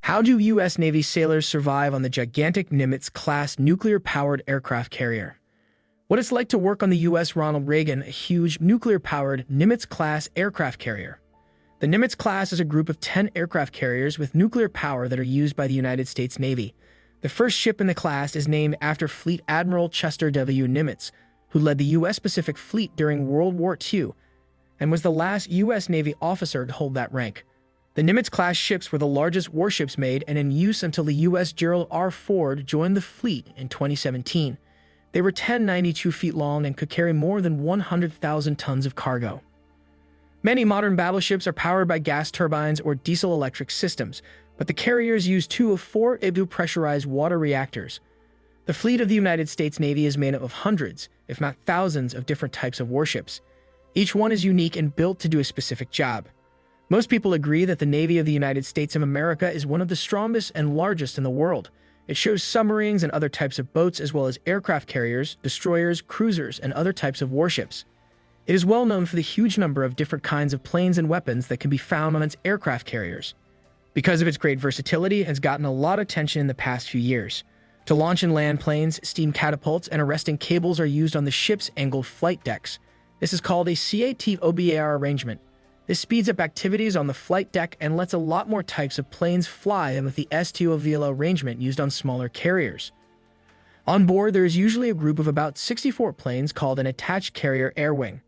How do U.S. Navy sailors survive on the gigantic Nimitz-class nuclear-powered aircraft carrier? What it's like to work on the U.S. Ronald Reagan, a huge nuclear-powered Nimitz-class aircraft carrier. The Nimitz-class is a group of 10 aircraft carriers with nuclear power that are used by the United States Navy. The first ship in the class is named after Fleet Admiral Chester W. Nimitz, who led the U.S. Pacific Fleet during World War II and was the last U.S. Navy officer to hold that rank. The Nimitz-class ships were the largest warships made and in use until the USS Gerald R joined the fleet in 2017. They were 1092 feet long and could carry more than 100,000 tons of cargo. Many modern battleships are powered by gas turbines or diesel-electric systems, but the carriers use 2 of 4 IBU-pressurized water reactors. The fleet of the United States Navy is made up of hundreds, if not thousands, of different types of warships. Each one is unique and built to do a specific job. Most people agree that the Navy of the United States of America is one of the strongest and largest in the world. It shows submarines and other types of boats as well as aircraft carriers, destroyers, cruisers, and other types of warships. It is well known for the huge number of different kinds of planes and weapons that can be found on its aircraft carriers. Because of its great versatility, it has gotten a lot of attention in the past few years. To launch and land planes, steam catapults, and arresting cables are used on the ship's angled flight decks. This is called a CATOBAR arrangement. This speeds up activities on the flight deck and lets a lot more types of planes fly than with the STOVL arrangement used on smaller carriers. On board, there is usually a group of about 64 planes called an attached carrier air wing.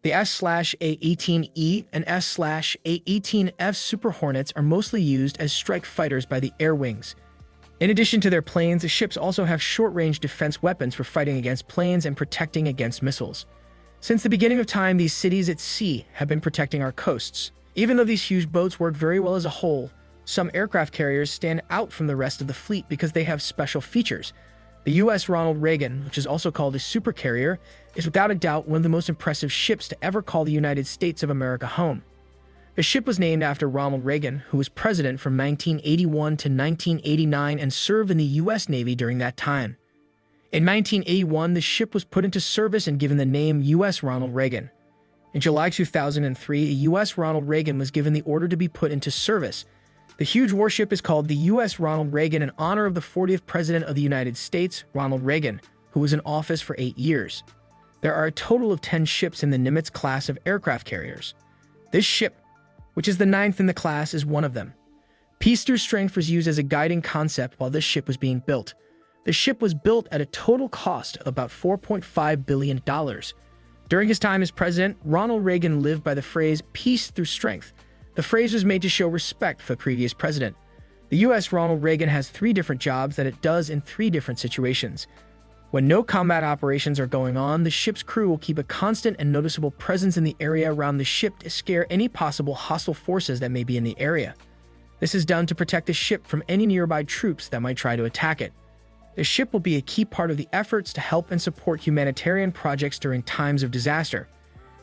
The S/A-18E and S/A-18F Super Hornets are mostly used as strike fighters by the air wings. In addition to their planes, the ships also have short-range defense weapons for fighting against planes and protecting against missiles. Since the beginning of time, these cities at sea have been protecting our coasts. Even though these huge boats work very well as a whole, some aircraft carriers stand out from the rest of the fleet because they have special features. The U.S. Ronald Reagan, which is also called a supercarrier, is without a doubt one of the most impressive ships to ever call the United States of America home. The ship was named after Ronald Reagan, who was president from 1981 to 1989 and served in the U.S. Navy during that time. In 1981, the ship was put into service and given the name U.S. Ronald Reagan. In July 2003, a U.S. Ronald Reagan was given the order to be put into service. The huge warship is called the U.S. Ronald Reagan in honor of the 40th President of the United States, Ronald Reagan, who was in office for 8 years. There are a total of 10 ships in the Nimitz class of aircraft carriers. This ship, which is the 9th in the class, is one of them. Peace through strength was used as a guiding concept while this ship was being built. The ship was built at a total cost of about $4.5 billion. During his time as president, Ronald Reagan lived by the phrase, peace through strength. The phrase was made to show respect for the previous president. The U.S. Ronald Reagan has 3 different jobs that it does in 3 different situations. When no combat operations are going on, the ship's crew will keep a constant and noticeable presence in the area around the ship to scare any possible hostile forces that may be in the area. This is done to protect the ship from any nearby troops that might try to attack it. The ship will be a key part of the efforts to help and support humanitarian projects during times of disaster.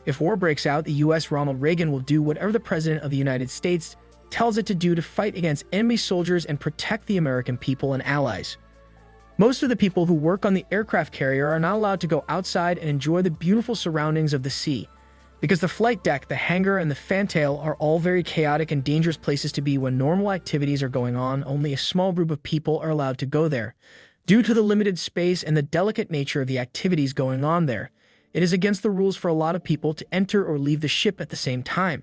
If war breaks out, the U.S. Ronald Reagan will do whatever the President of the United States tells it to do to fight against enemy soldiers and protect the American people and allies. Most of the people who work on the aircraft carrier are not allowed to go outside and enjoy the beautiful surroundings of the sea, because the flight deck, the hangar, and the fantail are all very chaotic and dangerous places to be when normal activities are going on. Only a small group of people are allowed to go there. Due to the limited space and the delicate nature of the activities going on there, it is against the rules for a lot of people to enter or leave the ship at the same time.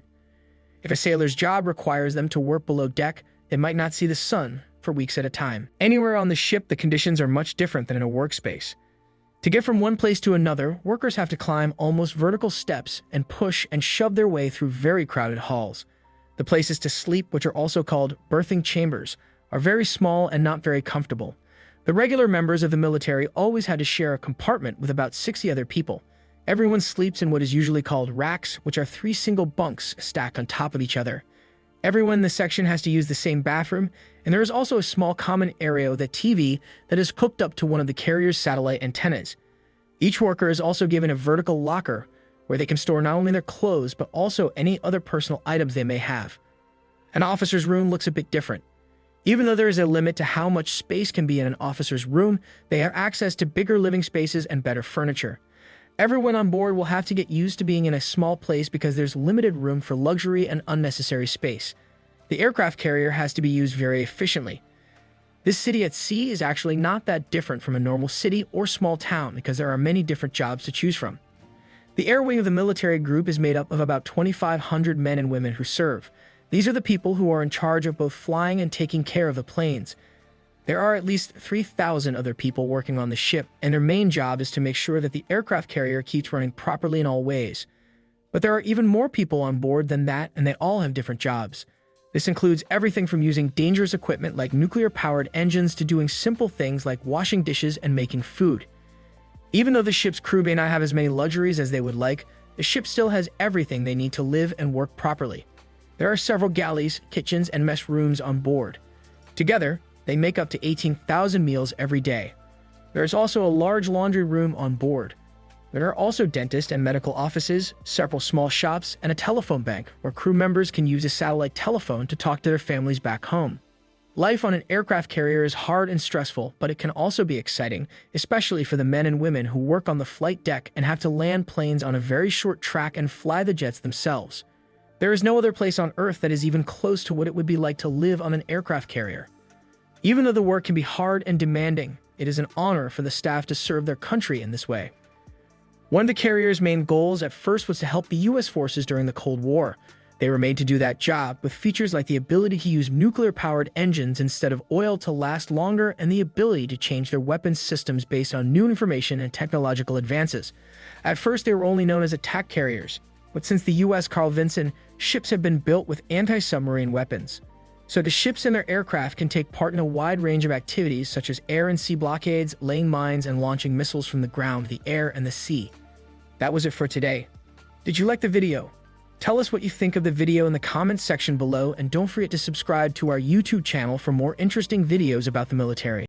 If a sailor's job requires them to work below deck, they might not see the sun for weeks at a time. Anywhere on the ship, the conditions are much different than in a workspace. To get from one place to another, workers have to climb almost vertical steps and push and shove their way through very crowded halls. The places to sleep, which are also called berthing chambers, are very small and not very comfortable. The regular members of the military always had to share a compartment with about 60 other people. Everyone sleeps in what is usually called racks, which are 3 single bunks stacked on top of each other. Everyone in the section has to use the same bathroom, and there is also a small common area with a TV that is hooked up to one of the carrier's satellite antennas. Each worker is also given a vertical locker where they can store not only their clothes but also any other personal items they may have. An officer's room looks a bit different. Even though there is a limit to how much space can be in an officer's room, they have access to bigger living spaces and better furniture. Everyone on board will have to get used to being in a small place because there's limited room for luxury and unnecessary space. The aircraft carrier has to be used very efficiently. This city at sea is actually not that different from a normal city or small town because there are many different jobs to choose from. The air wing of the military group is made up of about 2,500 men and women who serve. These are the people who are in charge of both flying and taking care of the planes. There are at least 3,000 other people working on the ship, and their main job is to make sure that the aircraft carrier keeps running properly in all ways. But there are even more people on board than that, and they all have different jobs. This includes everything from using dangerous equipment like nuclear-powered engines to doing simple things like washing dishes and making food. Even though the ship's crew may not have as many luxuries as they would like, the ship still has everything they need to live and work properly. There are several galleys, kitchens, and mess rooms on board. Together, they make up to 18,000 meals every day. There is also a large laundry room on board. There are also dentist and medical offices, several small shops, and a telephone bank where crew members can use a satellite telephone to talk to their families back home. Life on an aircraft carrier is hard and stressful, but it can also be exciting, especially for the men and women who work on the flight deck and have to land planes on a very short track and fly the jets themselves. There is no other place on Earth that is even close to what it would be like to live on an aircraft carrier. Even though the work can be hard and demanding, it is an honor for the staff to serve their country in this way. One of the carrier's main goals at first was to help the U.S. forces during the Cold War. They were made to do that job with features like the ability to use nuclear-powered engines instead of oil to last longer and the ability to change their weapons systems based on new information and technological advances. At first, they were only known as attack carriers, but since the U.S. Carl Vinson, ships have been built with anti-submarine weapons. So the ships and their aircraft can take part in a wide range of activities such as air and sea blockades, laying mines, and launching missiles from the ground, the air, and the sea. That was it for today. Did you like the video? Tell us what you think of the video in the comments section below, and don't forget to subscribe to our YouTube channel for more interesting videos about the military.